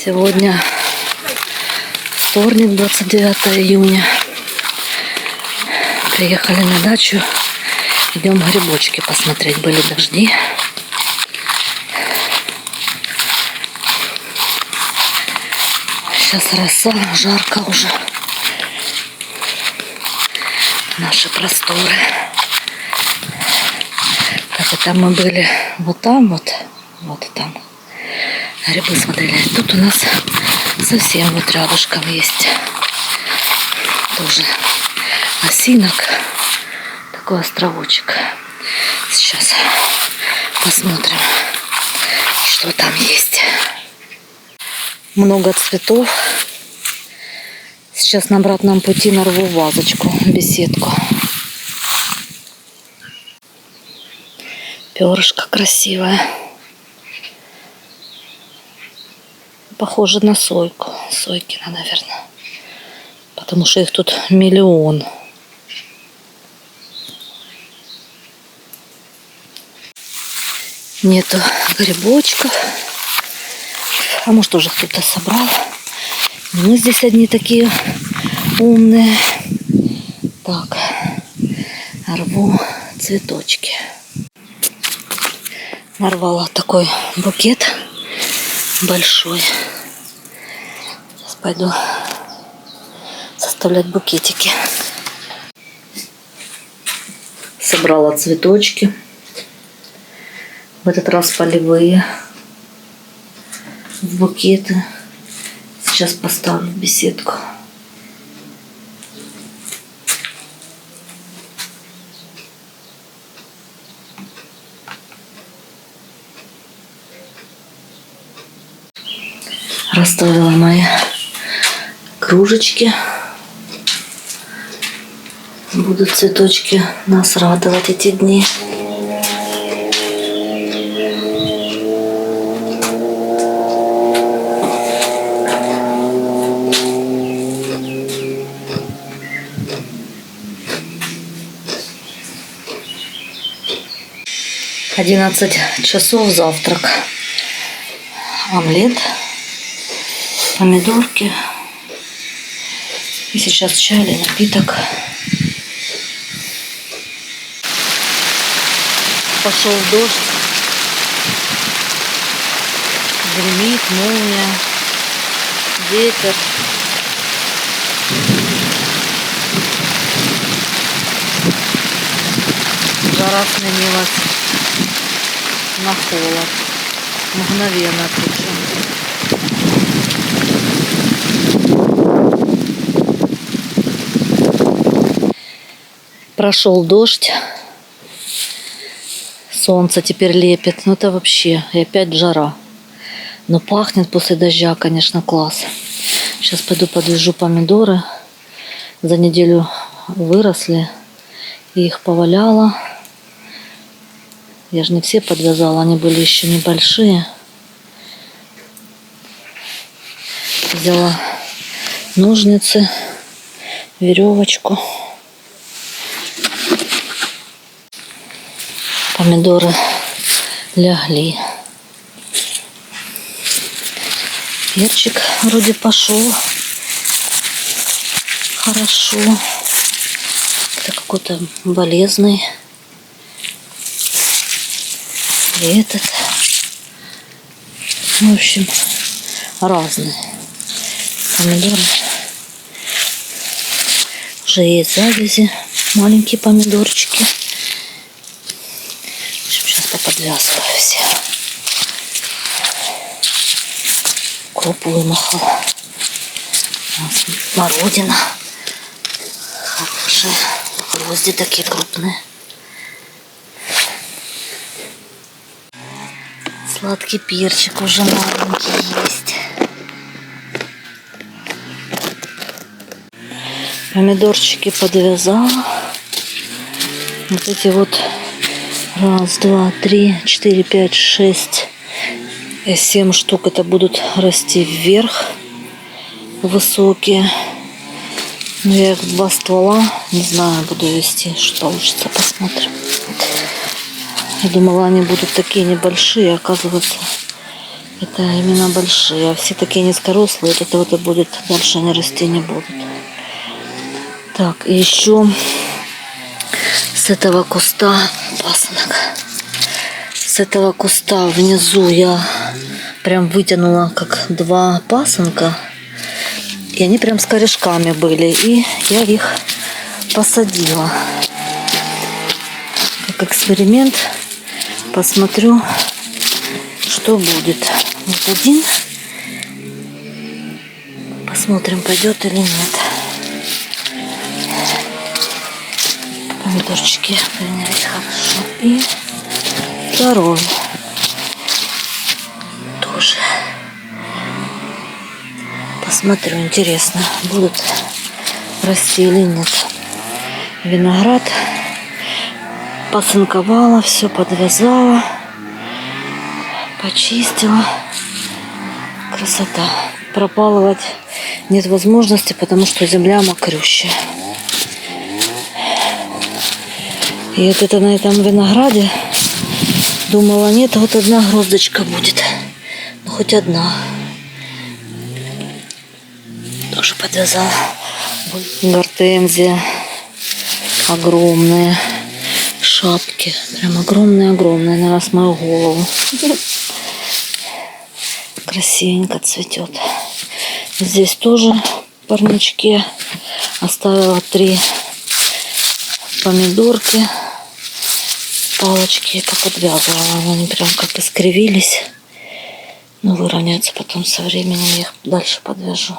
Сегодня вторник, 29 июня. Приехали на дачу. Идем грибочки посмотреть. Были дожди. Сейчас роса, жарко уже. Наши просторы. Так, это мы были вот там, вот там. Грибы смотрели. Тут у нас совсем вот рядышком есть тоже осинок. Такой островочек. Сейчас посмотрим, что там есть. Много цветов. Сейчас на обратном пути нарву вазочку, беседку. Перышко красивое. Похоже на сойку. Сойкина, наверное. Потому что их тут миллион. Нету грибочков. А может, тоже кто-то собрал. Мы здесь одни такие умные. Так. Рву цветочки. Нарвала такой букет большой. Сейчас пойду составлять букетики. Собрала цветочки. В этот раз полевые. В букеты. Сейчас поставлю в беседку. Расставила мои кружечки. Будут цветочки нас радовать эти дни. — 11 часов завтрак. Омлет. Помидорки. И сейчас чай или напиток. Пошел дождь. Гремит, молния. Ветер. Жара сменилась на холод. Мгновенно причем. Прошел дождь. Солнце теперь лепит. Ну это вообще. И опять жара. Но пахнет после дождя, конечно, класс. Сейчас пойду подвяжу помидоры. За неделю выросли. И их поваляла. Я же не все подвязала. Они были еще небольшие. Взяла ножницы, веревочку. Помидоры лягли. Перчик вроде пошел. Хорошо. Это какой-то болезный. И этот. В общем, разные помидоры. Уже есть завязи. Маленькие помидорчики. Сейчас поподвязываю все. Укроп вымахал. Смородина. Хорошие. Грозди такие крупные. Сладкий перчик уже маленький есть. Помидорчики подвязала. Вот эти вот 1, 2, 3, 4, 5, 6, 7 штук. Это будут расти вверх. Высокие. Но я их 2 ствола. Не знаю, буду вести. Что получится, посмотрим. Я думала, они будут такие небольшие. Оказывается, Это именно большие. А все такие низкорослые, вот это вот и будет, дальше они расти не будут. Так, и еще с этого куста пасынок. С этого куста внизу я прям вытянула как два пасынка. И они прям с корешками были. И я их посадила. Как эксперимент. Посмотрю, что будет. Вот один. Посмотрим, пойдет или нет. Помидорчики принялись хорошо. И второй. Тоже. Посмотрю, интересно, будут расти или нет. Виноград посынковала, все подвязала, почистила. Красота. Пропалывать нет возможности, потому что земля мокрющая. И вот это на этом винограде думала, нет, вот одна гроздочка будет. Ну, хоть одна. Тоже подвязала. Гортензия. Огромные шапки. Прям огромные-огромные. На раз мою голову. Красивенько цветет. Здесь тоже парнички. Оставила 3 помидорки. Палочки поподвязывала. Они прям как искривились. Но выровняются потом со временем. Я их дальше подвяжу.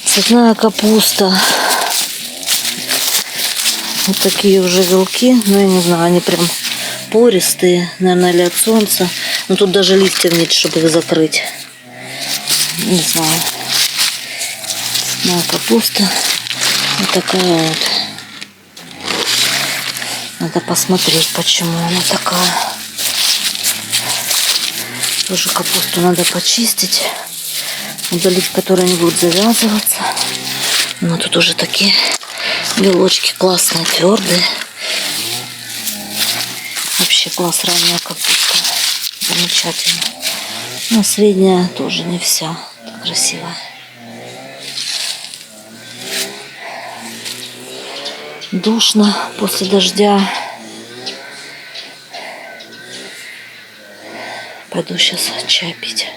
Цветная капуста. Вот такие уже вилки. Ну, я не знаю, они прям пористые. Наверное, или от солнца. Но тут даже листьев нет, чтобы их закрыть. Не знаю. Цветная капуста. Вот такая вот. Надо посмотреть, почему она такая. Тоже капусту надо почистить. Удалить, которые не будут завязываться. Но тут уже такие белочки классные, твердые. Вообще класс, ранняя капуста. Замечательно. Но средняя тоже не вся красивая. Душно после дождя. Пойду сейчас чай пить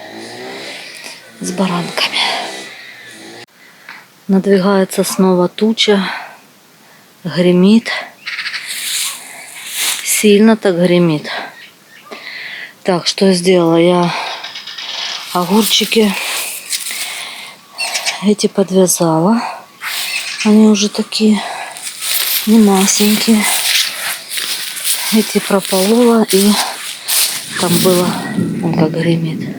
с баранками. Надвигается снова туча. Гремит. Сильно так гремит. Так, что я сделала? Я огурчики эти подвязала. Они уже такие не масенькие. Эти прополола, и там было, он как гремит.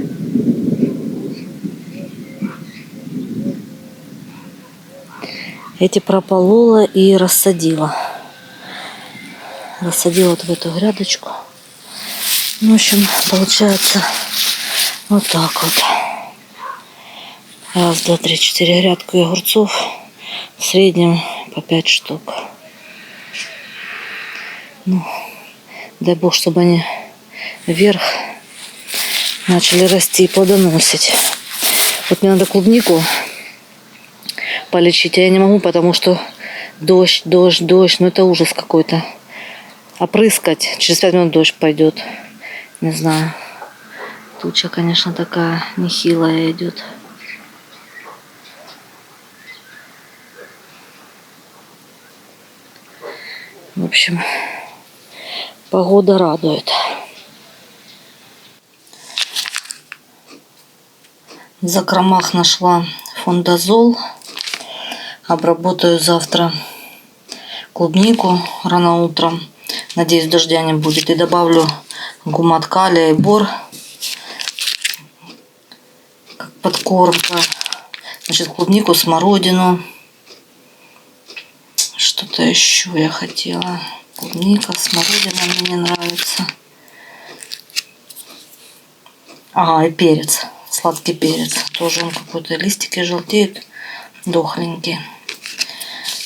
Эти прополола и рассадила. Рассадила вот в эту грядочку. Ну, в общем, получается вот так вот. 1, 2, 3, 4 грядку огурцов. В среднем по 5 штук. Ну, дай бог, чтобы они вверх начали расти и плодоносить. Вот мне надо клубнику полечить, а я не могу, потому что дождь. Ну, это ужас какой-то. Опрыскать. Через 5 минут дождь пойдет. Не знаю. Туча, конечно, такая нехилая идет. В общем, погода радует. В закромах нашла фондазол. Обработаю завтра клубнику рано утром. Надеюсь, дождя не будет. И добавлю гумат калия и бор. Как подкормка. Значит, клубнику, смородину. Что-то еще я хотела. Клубника, смородина мне не нравится. Ага, и перец. Сладкий перец. Тоже он какой-то, листики желтеют. Дохленькие.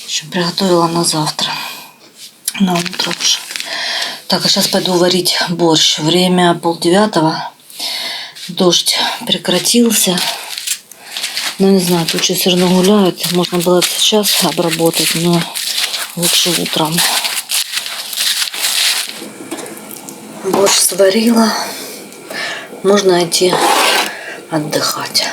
В общем, приготовила на завтра. На утро уже. Так, а сейчас пойду варить борщ. Время 8:30. Дождь прекратился. Но не знаю, тучи все равно гуляют. Можно было сейчас обработать, но лучше утром. Борщ сварила. Можно идти отдыхать.